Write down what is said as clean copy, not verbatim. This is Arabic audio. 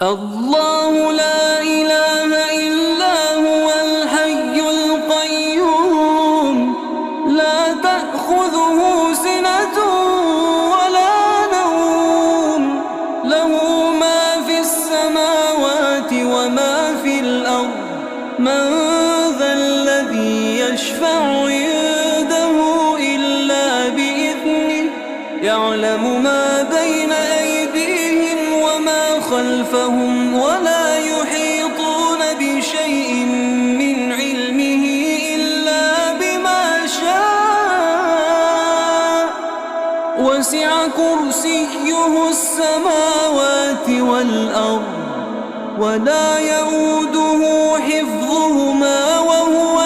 الله لا إله إلا هو الحي القيوم لا تأخذه سنة ولا نوم له ما في السماوات وما في الأرض من ذا الذي يشفع عنده إلا بإذنه يعلم ما بين أيديهم وما خلفهم ولا يحيطون بشيء من علمه إلا بما شاء وسع كرسيه السماوات والأرض ولا يئوده حفظهما وهو